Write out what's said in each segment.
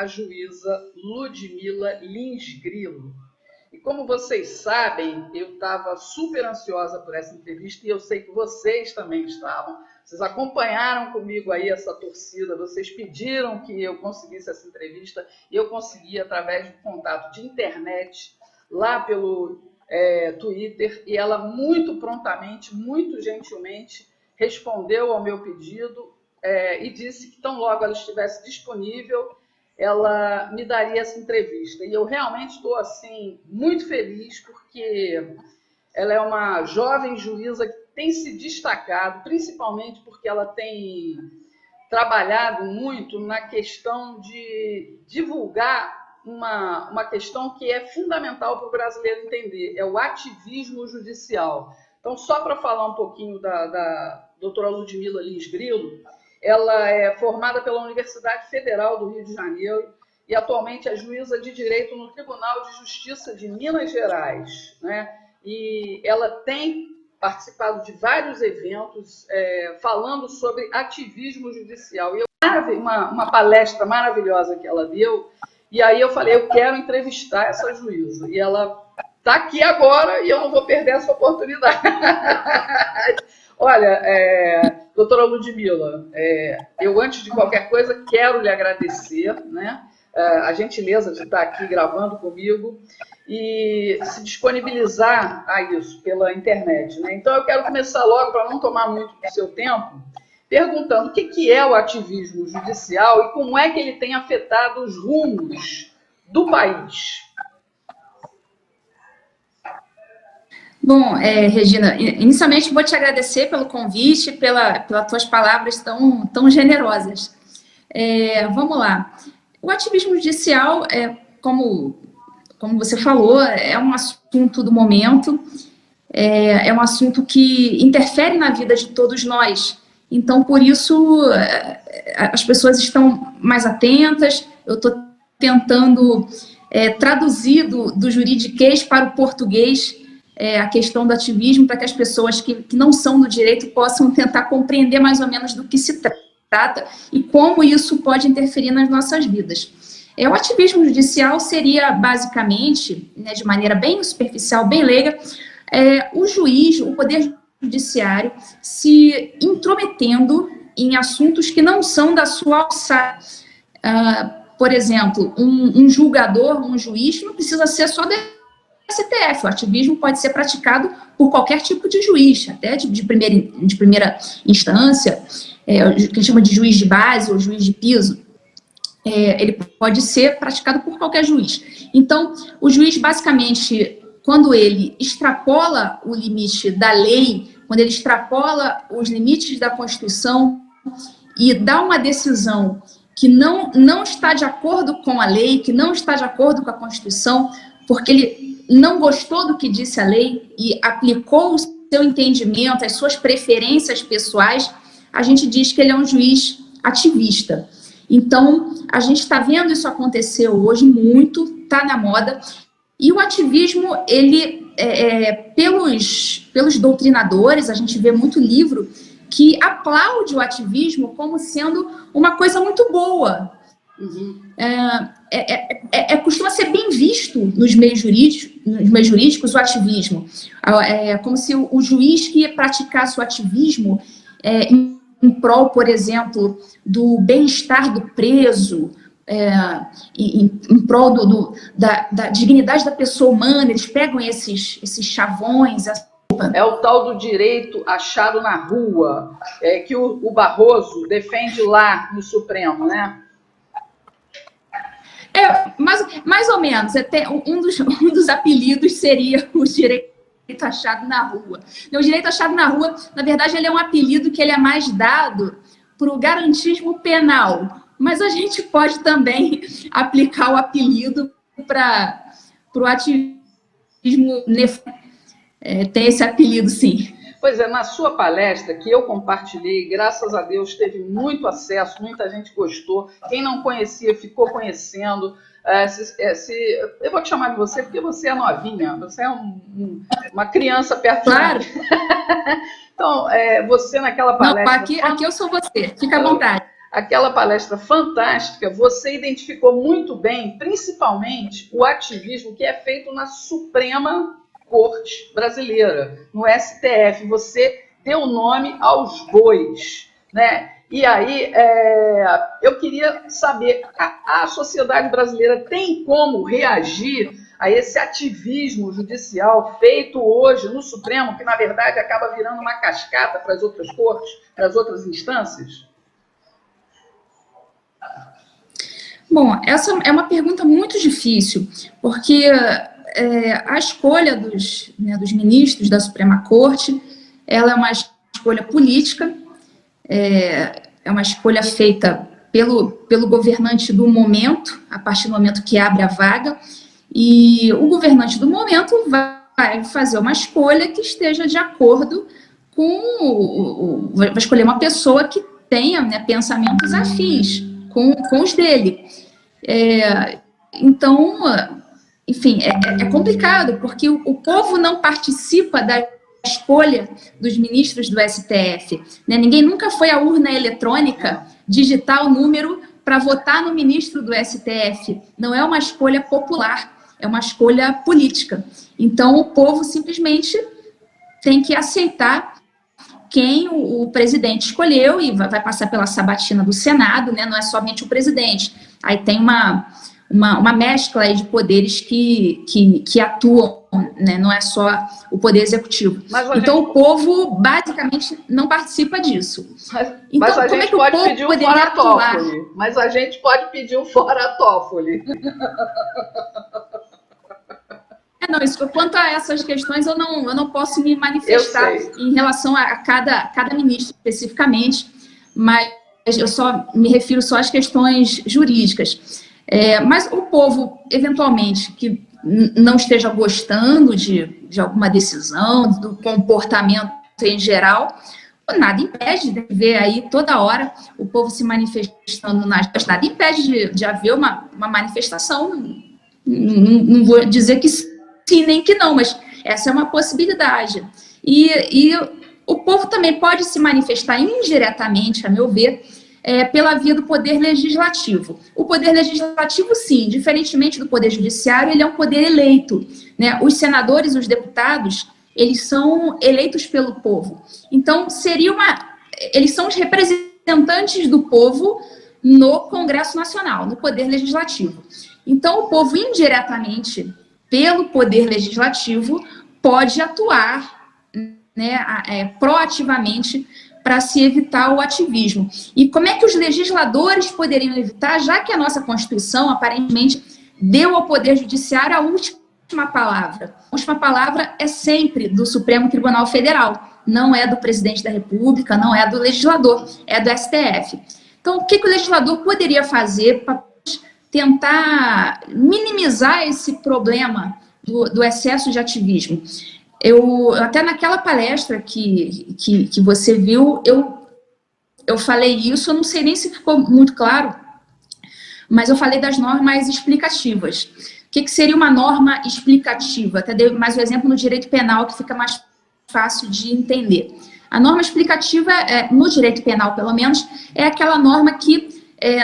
a juíza Ludmila Lins Grilo. E como vocês sabem, eu estava super ansiosa por essa entrevista e eu sei que vocês também estavam. Vocês acompanharam comigo aí essa torcida, vocês pediram que eu conseguisse essa entrevista e eu consegui através do contato de internet lá pelo Twitter, e ela muito prontamente, muito gentilmente respondeu ao meu pedido e disse que tão logo ela estivesse disponível, ela me daria essa entrevista. E eu realmente estou assim muito feliz, porque ela é uma jovem juíza que tem se destacado, principalmente porque ela tem trabalhado muito na questão de divulgar uma questão que é fundamental para o brasileiro entender, é o ativismo judicial. Então, só para falar um pouquinho da doutora Ludmila Lins Grilo, ela é formada pela Universidade Federal do Rio de Janeiro e atualmente é juíza de direito no Tribunal de Justiça de Minas Gerais, né? E ela tem participado de vários eventos falando sobre ativismo judicial. E uma palestra maravilhosa que ela deu, e aí eu falei, eu quero entrevistar essa juíza. E ela está aqui agora e eu não vou perder essa oportunidade. Olha, doutora Ludmila, eu, antes de qualquer coisa, quero lhe agradecer, né, a gentileza de estar aqui gravando comigo e se disponibilizar a isso pela internet, né? Então, eu quero começar logo, para não tomar muito do seu tempo, perguntando o que é o ativismo judicial e como é que ele tem afetado os rumos do país. Bom, Regina, inicialmente vou te agradecer pelo convite, pelas tuas palavras tão generosas. Vamos lá. O ativismo judicial, como você falou, é um assunto do momento, é um assunto que interfere na vida de todos nós. Então, por isso, as pessoas estão mais atentas. Eu estou tentando traduzir do juridiquês para o português a questão do ativismo, para que as pessoas que não são do direito possam tentar compreender mais ou menos do que se trata e como isso pode interferir nas nossas vidas. O ativismo judicial seria, basicamente, né, de maneira bem superficial, bem leiga, o juiz, o poder judiciário, se intrometendo em assuntos que não são da sua alçada. Por exemplo, um julgador, um juiz, não precisa ser só do STF. O ativismo pode ser praticado por qualquer tipo de juiz, até de primeira instância, que a gente chama de juiz de base ou juiz de piso. Ele pode ser praticado por qualquer juiz. Então, o juiz, basicamente, quando ele extrapola o limite da lei, quando ele extrapola os limites da Constituição e dá uma decisão que não está de acordo com a lei, que não está de acordo com a Constituição, porque ele não gostou do que disse a lei e aplicou o seu entendimento, as suas preferências pessoais, a gente diz que ele é um juiz ativista. Então, a gente está vendo isso acontecer hoje muito, está na moda, e o ativismo, ele, pelos doutrinadores, a gente vê muito livro que aplaude o ativismo como sendo uma coisa muito boa. Uhum. Costuma ser bem visto nos meios jurídicos o ativismo. Como se o juiz que praticasse o ativismo em prol, por exemplo, do bem-estar do preso, em prol da dignidade da pessoa humana, eles pegam esses chavões. É o tal do direito achado na rua, que o Barroso defende lá no Supremo, né? Mais ou menos. Um dos apelidos seria o direito achado na rua. O direito achado na rua, na verdade, ele é um apelido que ele é mais dado para o garantismo penal, mas a gente pode também aplicar o apelido para o ativismo nefário. Tem esse apelido, sim. Pois é, na sua palestra, que eu compartilhei, graças a Deus, teve muito acesso, muita gente gostou. Quem não conhecia, ficou conhecendo. Eu vou te chamar de você porque você é novinha, você é uma criança perto claro. de mim. Então, você naquela palestra... Não, aqui eu sou você, fica à vontade. aquela palestra fantástica, você identificou muito bem, principalmente, o ativismo que é feito na Suprema Corte Brasileira, no STF. Você deu nome aos bois, né? E aí, eu queria saber, a sociedade brasileira tem como reagir a esse ativismo judicial feito hoje no Supremo, que na verdade acaba virando uma cascata para as outras cortes, para as outras instâncias? Bom, essa é uma pergunta muito difícil, porque a escolha dos ministros da Suprema Corte, ela é uma escolha política, é uma escolha feita pelo governante do momento, a partir do momento que abre a vaga, e o governante do momento vai fazer uma escolha que esteja de acordo com... vai escolher uma pessoa que tenha, né, pensamentos afins com os dele. Então, enfim, é complicado, porque o povo não participa da escolha dos ministros do STF, né? Ninguém nunca foi à urna eletrônica digitar o número para votar no ministro do STF. Não é uma escolha popular, é uma escolha política. Então, o povo simplesmente tem que aceitar quem o presidente escolheu e vai passar pela sabatina do Senado, né? Não é somente o presidente. Aí tem uma mescla aí de poderes que atuam, né? Não é só o poder executivo. Então, o povo, basicamente, não participa disso. Mas a gente pode pedir um fora Toffoli. Mas a gente pode pedir um fora Toffoli. Não, isso, quanto a essas questões, eu não posso me manifestar em relação a cada ministro especificamente, mas eu só me refiro só às questões jurídicas. Mas o povo, eventualmente, que não esteja gostando de alguma decisão, do comportamento em geral, nada impede de ver aí toda hora o povo se manifestando nas ruas, nada impede de haver uma manifestação. Não vou dizer que sim nem que não, mas essa é uma possibilidade. E o povo também pode se manifestar indiretamente, a meu ver, pela via do poder legislativo. O poder legislativo, sim, diferentemente do poder judiciário, ele é um poder eleito, né? Os senadores, os deputados, eles são eleitos pelo povo. Então, eles são os representantes do povo no Congresso Nacional, no poder legislativo. Então, o povo, indiretamente, pelo poder legislativo, pode atuar, né, proativamente para se evitar o ativismo. E como é que os legisladores poderiam evitar, já que a nossa Constituição, aparentemente, deu ao Poder Judiciário a última palavra. A última palavra é sempre do Supremo Tribunal Federal, não é do presidente da República, não é do legislador, é do STF. Então, o que o legislador poderia fazer para tentar minimizar esse problema do excesso de ativismo? Eu até naquela palestra que você viu, eu falei isso, eu não sei nem se ficou muito claro, mas eu falei das normas explicativas. O que seria uma norma explicativa? Até dei mais um exemplo no direito penal, que fica mais fácil de entender. A norma explicativa, no direito penal, pelo menos, é aquela norma que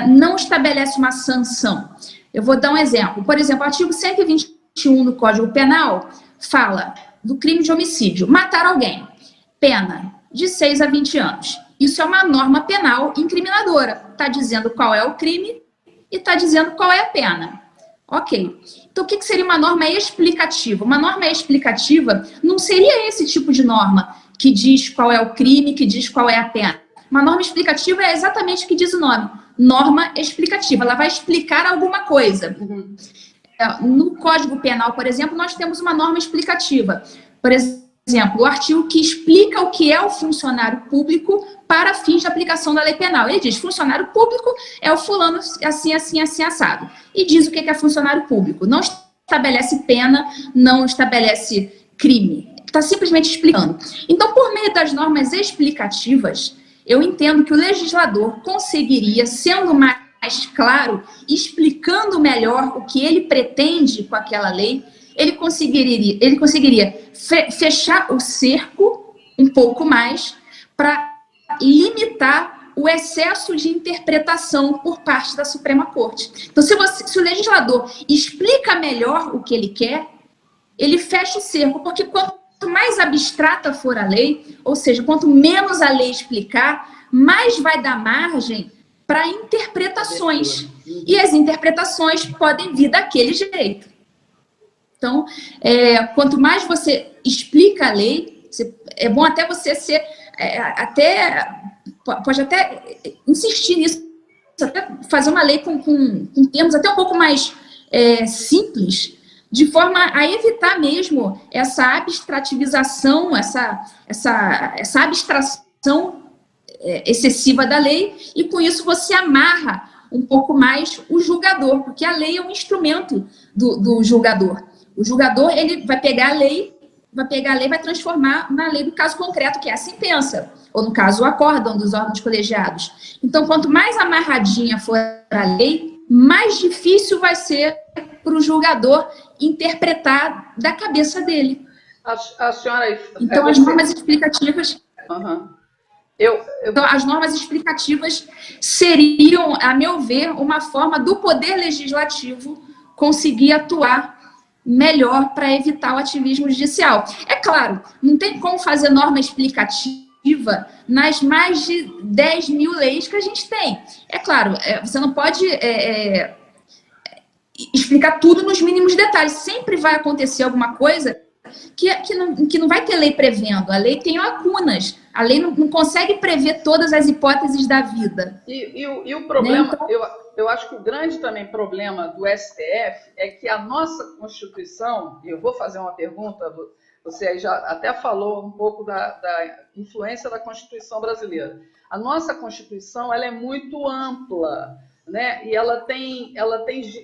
não estabelece uma sanção. Eu vou dar um exemplo. Por exemplo, o artigo 121 do Código Penal fala do crime de homicídio, matar alguém, pena de 6 a 20 anos. Isso é uma norma penal incriminadora. Está dizendo qual é o crime e está dizendo qual é a pena. Ok. Então, o que seria uma norma explicativa? Uma norma explicativa não seria esse tipo de norma que diz qual é o crime, que diz qual é a pena. Uma norma explicativa é exatamente o que diz o nome. Norma explicativa. Ela vai explicar alguma coisa. Uhum. No Código Penal, por exemplo, nós temos uma norma explicativa. Por exemplo, o artigo que explica o que é o funcionário público para fins de aplicação da lei penal. Ele diz, funcionário público é o fulano assim, assim, assim, assado. E diz o que é funcionário público. Não estabelece pena, não estabelece crime. Está simplesmente explicando. Então, por meio das normas explicativas, eu entendo que o legislador conseguiria, sendo mais claro, explicando melhor o que ele pretende com aquela lei, ele conseguiria fechar o cerco um pouco mais para limitar o excesso de interpretação por parte da Suprema Corte. Então, se o legislador explica melhor o que ele quer, ele fecha o cerco, porque quanto mais abstrata for a lei, ou seja, quanto menos a lei explicar, mais vai dar margem para interpretações. E as interpretações podem vir daquele jeito. Então, quanto mais você explica a lei, é bom até você ser, pode até insistir nisso, até fazer uma lei com termos até um pouco mais simples, de forma a evitar mesmo essa abstrativização, essa abstração excessiva da lei, e com isso você amarra um pouco mais o julgador, porque a lei é um instrumento do julgador. O julgador, ele vai pegar a lei, vai transformar na lei do caso concreto, que é a sentença, ou no caso o acórdão dos órgãos colegiados. Então, quanto mais amarradinha for a lei, mais difícil vai ser para o julgador interpretar da cabeça dele. A senhora... Então, as normas explicativas... Uhum. Então, as normas explicativas seriam, a meu ver, uma forma do Poder Legislativo conseguir atuar melhor para evitar o ativismo judicial. É claro, não tem como fazer norma explicativa nas mais de 10 mil leis que a gente tem. É claro, você não pode explicar tudo nos mínimos detalhes. Sempre vai acontecer alguma coisa que não vai ter lei prevendo. A lei tem lacunas. A lei não consegue prever todas as hipóteses da vida. E o problema, então, eu acho que o grande também problema do STF é que a nossa Constituição, e eu vou fazer uma pergunta, você aí já até falou um pouco da influência da Constituição brasileira. A nossa Constituição, ela é muito ampla, né? E ela tem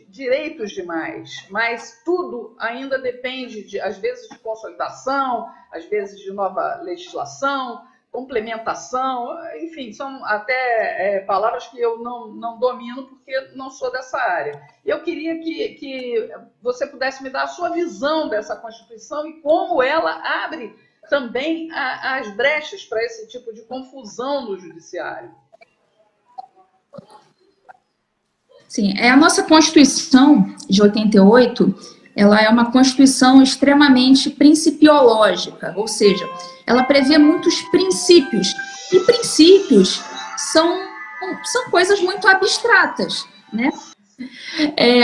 direitos demais, mas tudo ainda depende, às vezes, de consolidação, às vezes de nova legislação, complementação, enfim, são até palavras que eu não domino porque não sou dessa área. Eu queria que você pudesse me dar a sua visão dessa Constituição e como ela abre também as brechas para esse tipo de confusão no judiciário. Sim, a nossa Constituição de 88, ela é uma Constituição extremamente principiológica, ou seja, ela prevê muitos princípios, e princípios são coisas muito abstratas, né?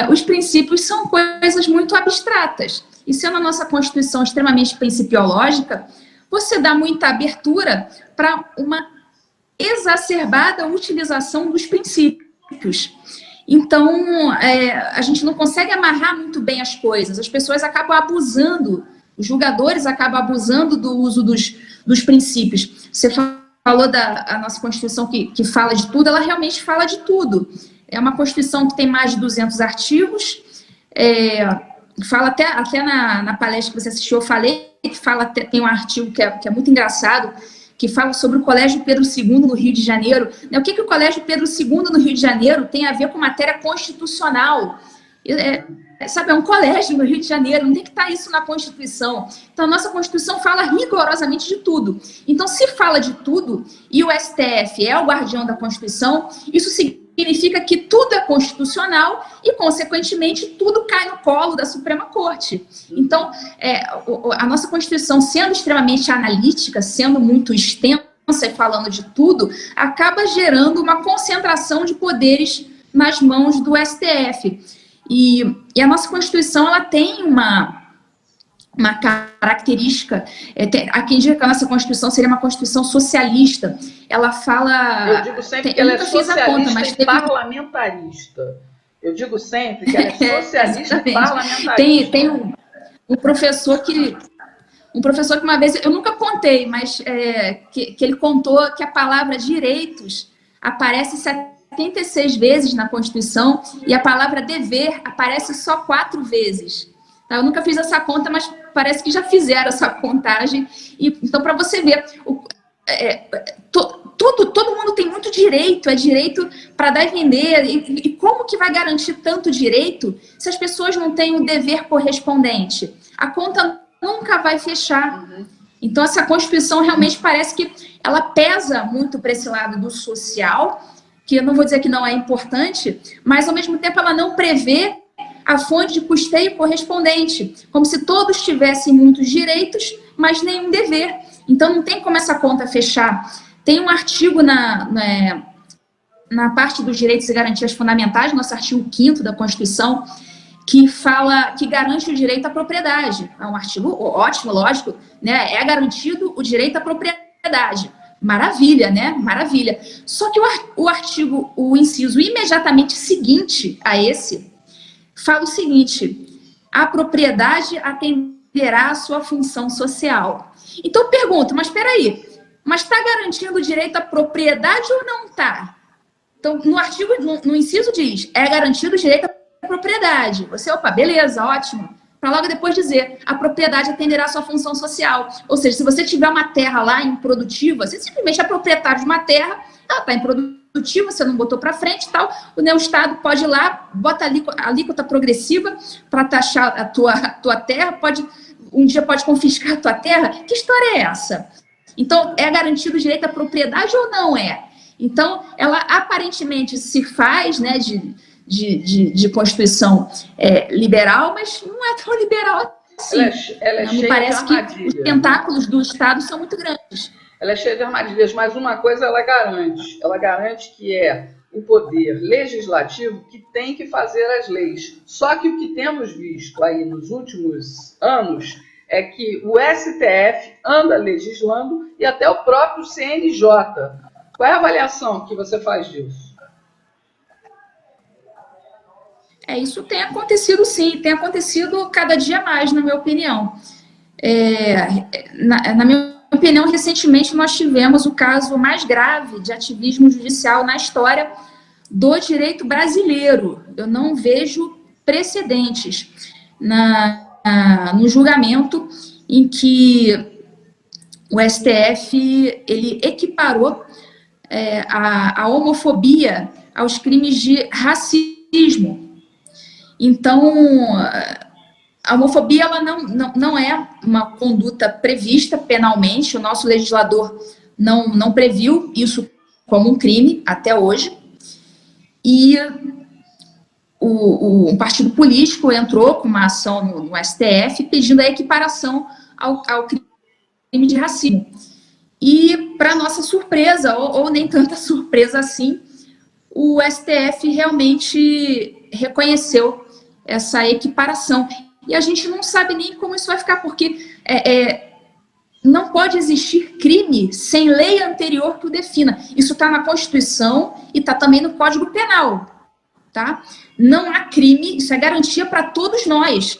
Os princípios são coisas muito abstratas, e sendo a nossa Constituição extremamente principiológica, você dá muita abertura para uma exacerbada utilização dos princípios. Então, a gente não consegue amarrar muito bem as coisas, as pessoas acabam abusando, os julgadores acabam abusando do uso dos princípios. Você falou da nossa Constituição que fala de tudo, ela realmente fala de tudo. É uma Constituição que tem mais de 200 artigos, fala até na palestra que você assistiu, eu falei que tem um artigo que é muito engraçado, que fala sobre o Colégio Pedro II no Rio de Janeiro. O que o Colégio Pedro II no Rio de Janeiro tem a ver com matéria constitucional? É um colégio no Rio de Janeiro, não tem que estar isso na Constituição. Então, a nossa Constituição fala rigorosamente de tudo. Então, se fala de tudo, e o STF é o guardião da Constituição, isso significa que tudo é constitucional e, consequentemente, tudo cai no colo da Suprema Corte. Então, a nossa Constituição, sendo extremamente analítica, sendo muito extensa e falando de tudo, acaba gerando uma concentração de poderes nas mãos do STF. E a nossa Constituição, ela tem uma característica, há quem diga que a nossa Constituição seria uma Constituição socialista. Ela fala... Eu digo sempre que ela é socialista e parlamentarista. Eu digo sempre que ela é socialista e parlamentarista. Tem um professor que uma vez, eu nunca contei, mas que ele contou que a palavra direitos aparece 76 vezes na Constituição e a palavra dever aparece só 4 vezes. Eu nunca fiz essa conta, mas parece que já fizeram essa contagem. Então, para você ver, todo mundo tem muito direito, é direito para dar e vender. E como que vai garantir tanto direito se as pessoas não têm o dever correspondente? A conta nunca vai fechar. Então, essa Constituição realmente parece que ela pesa muito para esse lado do social, que eu não vou dizer que não é importante, mas, ao mesmo tempo, ela não prevê a fonte de custeio correspondente, como se todos tivessem muitos direitos, mas nenhum dever. Então, não tem como essa conta fechar. Tem um artigo na parte dos direitos e garantias fundamentais, nosso artigo 5º da Constituição, que fala, que garante o direito à propriedade. É um artigo ótimo, lógico, né? É garantido o direito à propriedade. Maravilha, né? Maravilha. Só que o inciso imediatamente seguinte a esse, fala o seguinte: a propriedade atenderá à sua função social. Então, eu pergunto, mas espera aí, mas está garantindo o direito à propriedade ou não está? Então, no artigo, no inciso diz, é garantido o direito à propriedade. Você, opa, beleza, ótimo. Para logo depois dizer, a propriedade atenderá à sua função social. Ou seja, se você tiver uma terra lá improdutiva, você simplesmente é proprietário de uma terra, ela está improdutiva, você não botou para frente e tal, o Estado pode ir lá, bota a alíquota progressiva para taxar a tua terra, um dia pode confiscar a tua terra. Que história é essa? Então, é garantido o direito à propriedade ou não é? Então, ela aparentemente se faz, né, de Constituição liberal, mas não é tão liberal assim. Ela é Me parece que os tentáculos do Estado são muito grandes. Ela é cheia de armadilhas, mas uma coisa ela garante. Ela garante que é o poder legislativo que tem que fazer as leis. Só que o que temos visto aí nos últimos anos é que o STF anda legislando e até o próprio CNJ. Qual é a avaliação que você faz disso? Isso tem acontecido sim, tem acontecido cada dia mais, na minha opinião. Na minha opinião, recentemente nós tivemos o caso mais grave de ativismo judicial na história do direito brasileiro. Eu não vejo precedentes no julgamento em que o STF ele equiparou a homofobia aos crimes de racismo. Então, a homofobia ela não é uma conduta prevista penalmente, o nosso legislador não previu isso como um crime até hoje, e um partido político entrou com uma ação no STF pedindo a equiparação ao crime de racismo. E, para nossa surpresa, ou nem tanta surpresa assim, o STF realmente reconheceu essa equiparação. E a gente não sabe nem como isso vai ficar, porque não pode existir crime sem lei anterior que o defina. Isso está na Constituição e está também no Código Penal. Tá? Não há crime, isso é garantia para todos nós.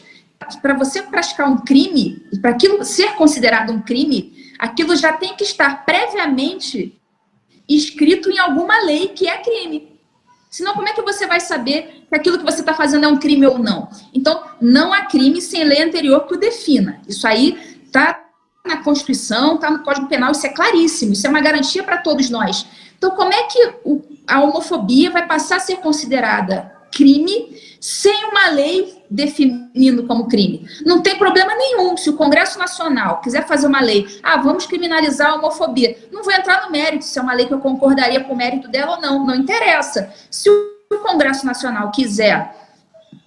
Para você praticar um crime, para aquilo ser considerado um crime, aquilo já tem que estar previamente escrito em alguma lei que é crime. Senão, como é que você vai saber que aquilo que você está fazendo é um crime ou não? Então, não há crime sem lei anterior que o defina. Isso aí está na Constituição, está no Código Penal, isso é claríssimo, isso é uma garantia para todos nós. Então, como é que a homofobia vai passar a ser considerada crime sem uma lei definindo como crime? Não tem problema nenhum. Se o Congresso Nacional quiser fazer uma lei, vamos criminalizar a homofobia, não vou entrar no mérito se é uma lei que eu concordaria com o mérito dela ou não, não interessa. Se o Congresso Nacional quiser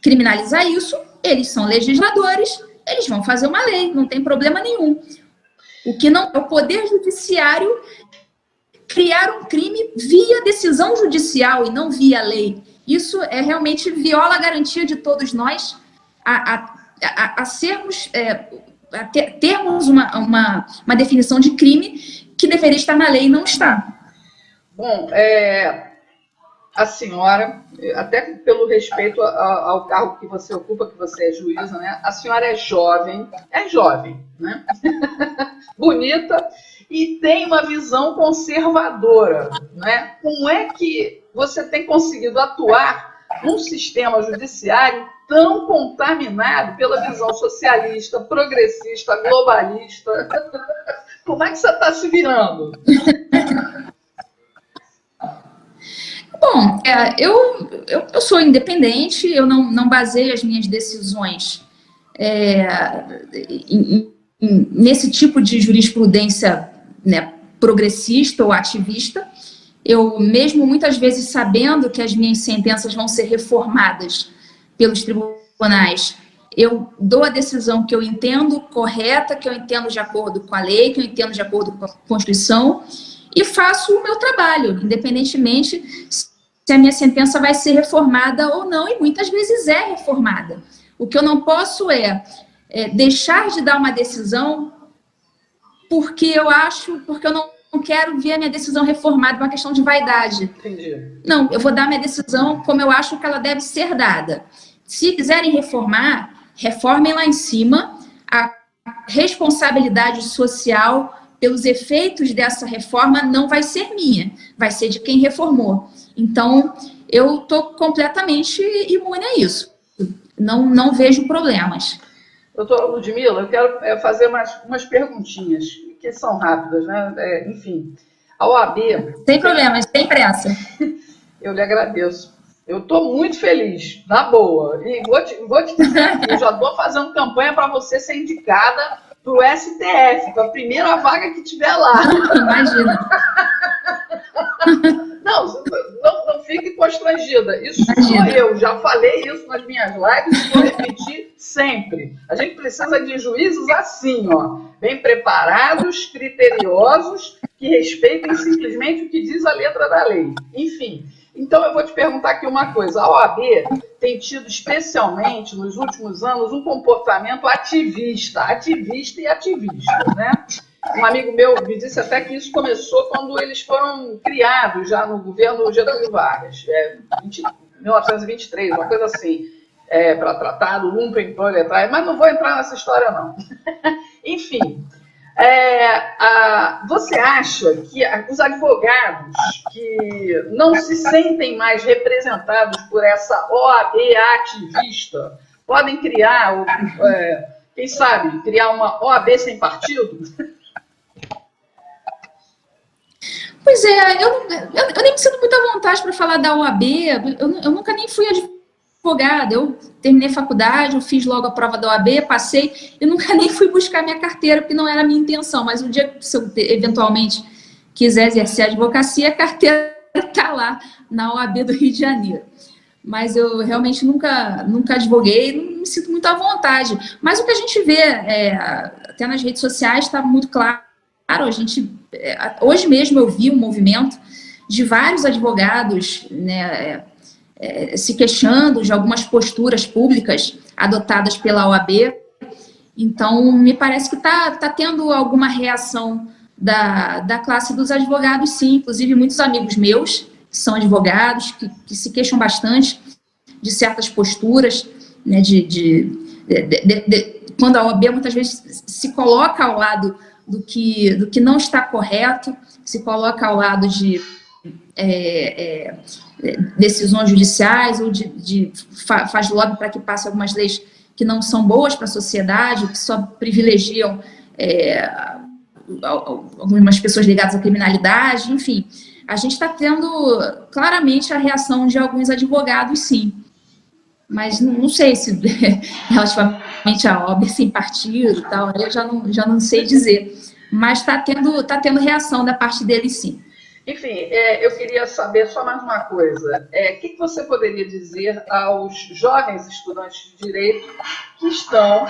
criminalizar isso, eles são legisladores, eles vão fazer uma lei, não tem problema nenhum. O que não é o Poder Judiciário criar um crime via decisão judicial e não via lei. Isso realmente viola a garantia de todos nós a sermos, termos uma definição de crime que deveria estar na lei e não está. Bom, a senhora, até pelo respeito ao cargo que você ocupa, que você é juíza, né? A senhora é jovem, né? Bonita e tem uma visão conservadora, né? Como é que você tem conseguido atuar num sistema judiciário tão contaminado pela visão socialista, progressista, globalista? Como é que você está se virando? Bom, eu sou independente, eu não baseio as minhas decisões em nesse tipo de jurisprudência, né, progressista ou ativista. Eu, mesmo muitas vezes sabendo que as minhas sentenças vão ser reformadas pelos tribunais, eu dou a decisão que eu entendo correta, que eu entendo de acordo com a lei, que eu entendo de acordo com a Constituição, e faço o meu trabalho, independentemente se a minha sentença vai ser reformada ou não, e muitas vezes é reformada. O que eu não posso é deixar de dar uma decisão porque eu não quero ver a minha decisão reformada, uma questão de vaidade. Entendi. Não, eu vou dar minha decisão como eu acho que ela deve ser dada. Se quiserem reformar, reformem lá em cima. A responsabilidade social pelos efeitos dessa reforma não vai ser minha, vai ser de quem reformou. Então, eu estou completamente imune a isso. Não vejo problemas. Doutora Ludmila, eu quero fazer umas perguntinhas, que são rápidas, né? Enfim, a OAB... Sem problemas, sem pressa. Eu lhe agradeço. Eu estou muito feliz, na boa. E vou te dizer aqui, eu já estou fazendo campanha para você ser indicada para o STF, para a primeira vaga que tiver lá. Imagina. Não fique constrangida. Isso sou eu. Já falei isso nas minhas lives e vou repetir sempre. A gente precisa de juízes assim, ó, bem preparados, criteriosos, que respeitem simplesmente o que diz a letra da lei. Enfim, então eu vou te perguntar aqui uma coisa. A OAB tem tido, especialmente nos últimos anos, um comportamento ativista e ativista, né? Um amigo meu me disse até que isso começou quando eles foram criados já no governo Getúlio Vargas, 1923, uma coisa assim, para tratar do lumpenproletário, mas não vou entrar nessa história, não. Enfim, você acha que os advogados que não se sentem mais representados por essa OAB ativista podem criar, quem sabe, criar uma OAB sem partido? Pois é, eu nem me sinto muita vontade para falar da OAB, eu nunca nem fui advogada, eu terminei a faculdade, eu fiz logo a prova da OAB, passei, e nunca nem fui buscar minha carteira, porque não era a minha intenção, mas um dia, se eu eventualmente quiser exercer a advocacia, a carteira está lá, na OAB do Rio de Janeiro. Mas eu realmente nunca advoguei, não me sinto muito à vontade. Mas o que a gente vê, até nas redes sociais, está muito claro, hoje mesmo eu vi um movimento de vários advogados, né, se queixando de algumas posturas públicas adotadas pela OAB. Então, me parece que está tendo alguma reação da classe dos advogados, sim. Inclusive, muitos amigos meus que são advogados, que se queixam bastante de certas posturas, né, quando a OAB muitas vezes se coloca ao lado do que não está correto, se coloca ao lado de decisões judiciais ou faz lobby para que passe algumas leis que não são boas para a sociedade, que só privilegiam algumas pessoas ligadas à criminalidade, enfim. A gente está tendo claramente a reação de alguns advogados, sim. Mas não sei se relativamente à OAB sem partido e tal, eu já não sei dizer. Mas está tendo reação da parte deles, sim. Enfim, eu queria saber só mais uma coisa. O que você poderia dizer aos jovens estudantes de Direito que estão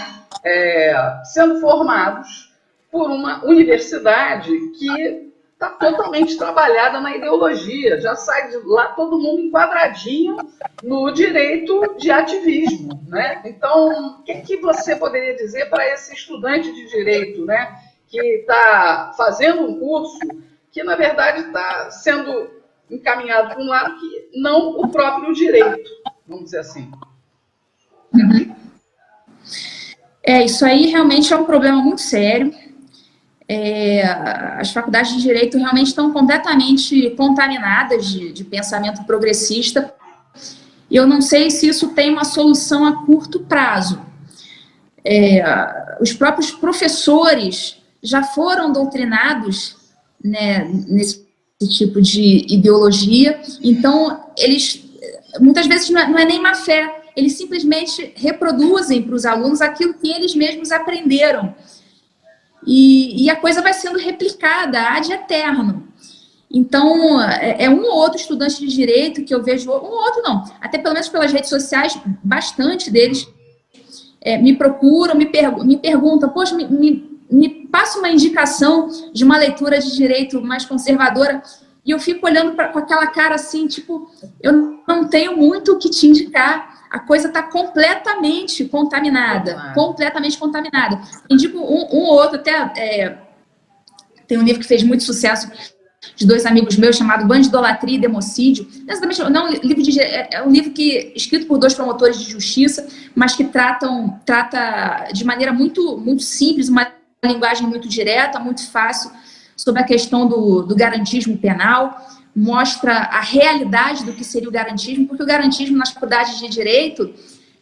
sendo formados por uma universidade que está totalmente trabalhada na ideologia, já sai de lá todo mundo enquadradinho no direito de ativismo, né? Então, o que você poderia dizer para esse estudante de direito, né, que está fazendo um curso que, na verdade, está sendo encaminhado para um lado que não o próprio direito, vamos dizer assim? Uhum. Isso aí realmente é um problema muito sério. As faculdades de Direito realmente estão completamente contaminadas de pensamento progressista. E eu não sei se isso tem uma solução a curto prazo. Os próprios professores já foram doutrinados, né, nesse tipo de ideologia, então eles, muitas vezes não é nem má fé, eles simplesmente reproduzem para os alunos aquilo que eles mesmos aprenderam. e a coisa vai sendo replicada ad eterno. Então, é um ou outro estudante de direito que eu vejo, um ou outro não, até pelo menos pelas redes sociais, bastante deles me procuram, me perguntam, poxa, me passa uma indicação de uma leitura de direito mais conservadora, e eu fico olhando com aquela cara assim, tipo, eu não tenho muito o que te indicar, a coisa está completamente contaminada, completamente contaminada. Indico um ou outro, até tem um livro que fez muito sucesso de dois amigos meus, chamado Bandidolatria e Democídio. Não, é um livro escrito por dois promotores de justiça, mas que trata de maneira muito, muito simples, uma linguagem muito direta, muito fácil, sobre a questão do garantismo penal, mostra a realidade do que seria o garantismo, porque o garantismo nas faculdades de direito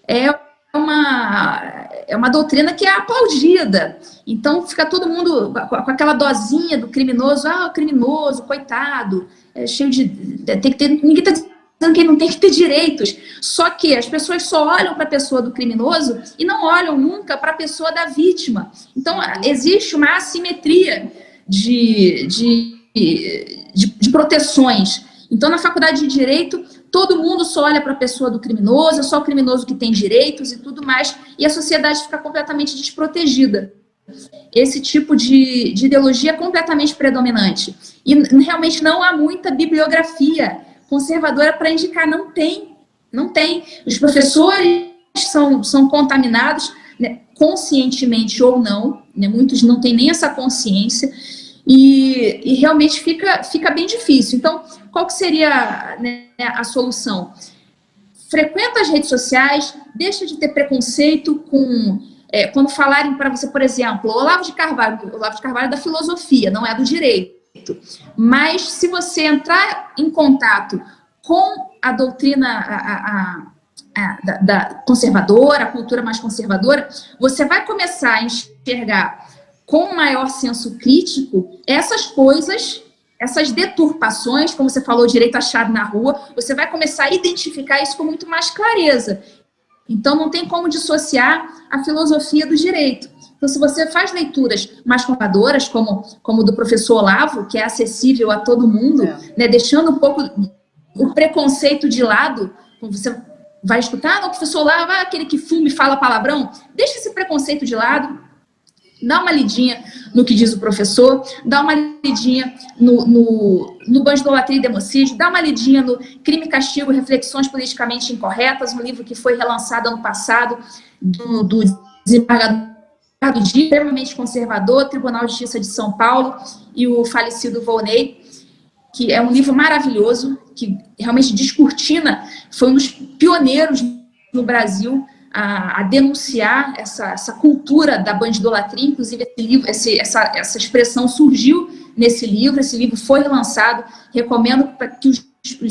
é uma doutrina que é aplaudida. Então, fica todo mundo com aquela dosinha do criminoso. O criminoso, coitado, cheio de... ninguém está dizendo que ele não tem que ter direitos. Só que as pessoas só olham para a pessoa do criminoso e não olham nunca para a pessoa da vítima. Então, existe uma assimetria de proteções. Então, na faculdade de Direito, todo mundo só olha para a pessoa do criminoso, é só o criminoso que tem direitos e tudo mais, e a sociedade fica completamente desprotegida. Esse tipo de ideologia é completamente predominante. E realmente não há muita bibliografia conservadora para indicar, não tem. Os professores são contaminados, né, conscientemente ou não, né, muitos não têm nem essa consciência, e realmente fica bem difícil. Então, qual que seria, né, a solução? Frequenta as redes sociais, deixa de ter preconceito quando falarem para você, por exemplo, Olavo de Carvalho é da filosofia, não é do direito. Mas se você entrar em contato com a doutrina da conservadora, a cultura mais conservadora, você vai começar a enxergar com maior senso crítico essas coisas, essas deturpações, como você falou, direito achado na rua, você vai começar a identificar isso com muito mais clareza. Então, não tem como dissociar a filosofia do direito. Então, se você faz leituras mais conservadoras, como do professor Olavo, que é acessível a todo mundo, né, deixando um pouco o preconceito de lado, você vai escutar, o professor Olavo, aquele que fuma e fala palavrão, deixa esse preconceito de lado, dá uma lidinha no que diz o professor, dá uma lidinha no Bandidolatria e Democídio, dá uma lidinha no Crime e Castigo, Reflexões Politicamente Incorretas, um livro que foi relançado ano passado, do desembargador extremamente conservador, Tribunal de Justiça de São Paulo, e o falecido Volney, que é um livro maravilhoso, que realmente descortina, foi um dos pioneiros no Brasil a denunciar essa cultura da bandidolatria. Inclusive, esse livro, essa expressão surgiu nesse livro. Esse livro foi relançado. Recomendo para que os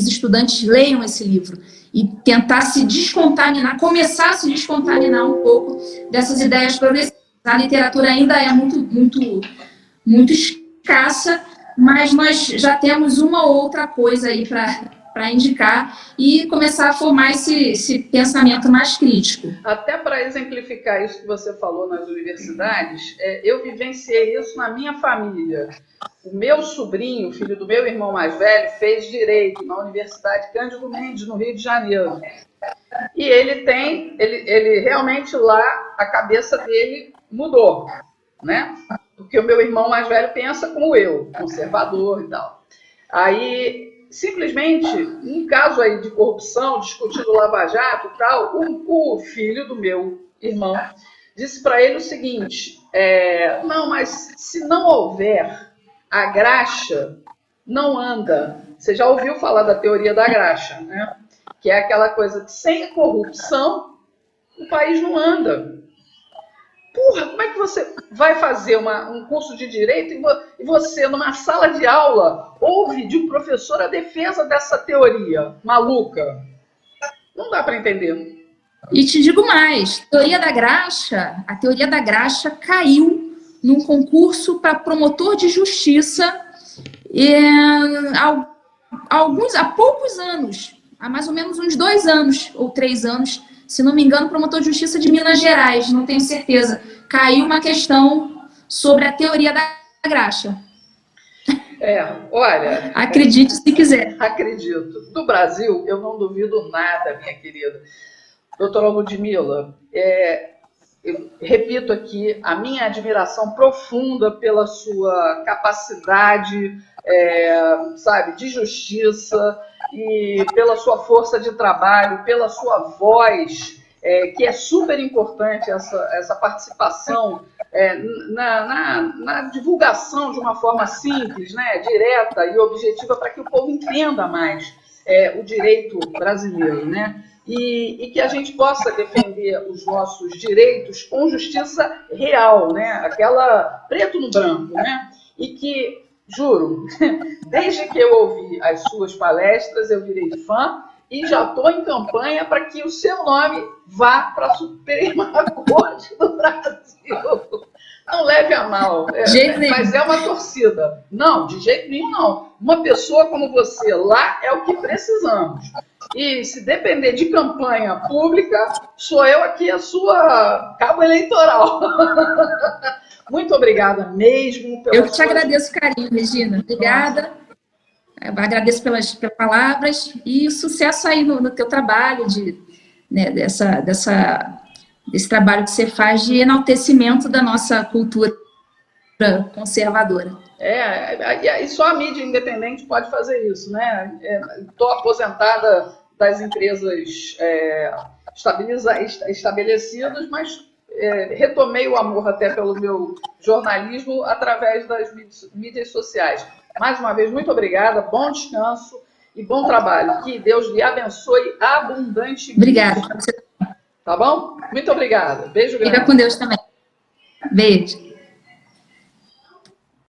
estudantes leiam esse livro e tentar se descontaminar, começar a se descontaminar um pouco dessas ideias progressistas. A literatura ainda é muito escassa, mas nós já temos uma ou outra coisa aí para indicar e começar a formar esse pensamento mais crítico. Até para exemplificar isso que você falou nas universidades, eu vivenciei isso na minha família. O meu sobrinho, filho do meu irmão mais velho, fez Direito na Universidade Cândido Mendes, no Rio de Janeiro. E ele realmente lá, a cabeça dele mudou, né? Porque o meu irmão mais velho pensa como eu, conservador e tal. Aí, simplesmente, um caso aí de corrupção, discutindo Lava Jato e tal, o filho do meu irmão disse para ele o seguinte, não, mas se não houver a graxa, não anda. Você já ouviu falar da teoria da graxa, né? Que é aquela coisa de sem corrupção, o país não anda. Porra, como é que você vai fazer um curso de direito e você, numa sala de aula, ouve de um professor a defesa dessa teoria maluca? Não dá para entender. E te digo mais, a teoria da graxa caiu num concurso para promotor de justiça há poucos anos, há mais ou menos uns 2 anos ou 3 anos, se não me engano, promotor de justiça de Minas Gerais, não tenho certeza. Caiu uma questão sobre a teoria da graxa. Olha... Acredite se quiser. Acredito. Do Brasil, eu não duvido nada, minha querida. Doutora Ludmila, eu repito aqui a minha admiração profunda pela sua capacidade, sabe, de justiça e pela sua força de trabalho, pela sua voz, que é super importante essa participação na divulgação de uma forma simples, né, direta e objetiva para que o povo entenda mais o direito brasileiro, né? E que a gente possa defender os nossos direitos com justiça real, né? Aquela preto no branco, né? E que, juro, desde que eu ouvi as suas palestras, eu virei fã e já estou em campanha para que o seu nome vá para a Suprema Corte do Brasil. Não leve a mal, mas é uma torcida. Não, de jeito nenhum não. Uma pessoa como você lá é o que precisamos. E se depender de campanha pública, sou eu aqui a sua cabo eleitoral. Muito obrigada mesmo. Eu que te agradeço o carinho, Regina. Obrigada. Eu agradeço pelas palavras e sucesso aí no teu trabalho, né, desse trabalho que você faz de enaltecimento da nossa cultura conservadora. E só a mídia independente pode fazer isso, né? Estou aposentada das empresas estabelecidas, mas retomei o amor até pelo meu jornalismo através das mídias sociais. Mais uma vez, muito obrigada, bom descanso e bom trabalho. Que Deus lhe abençoe abundantemente. Obrigada. Tá bom? Muito obrigada. Beijo grande. Fica com Deus também. Beijo.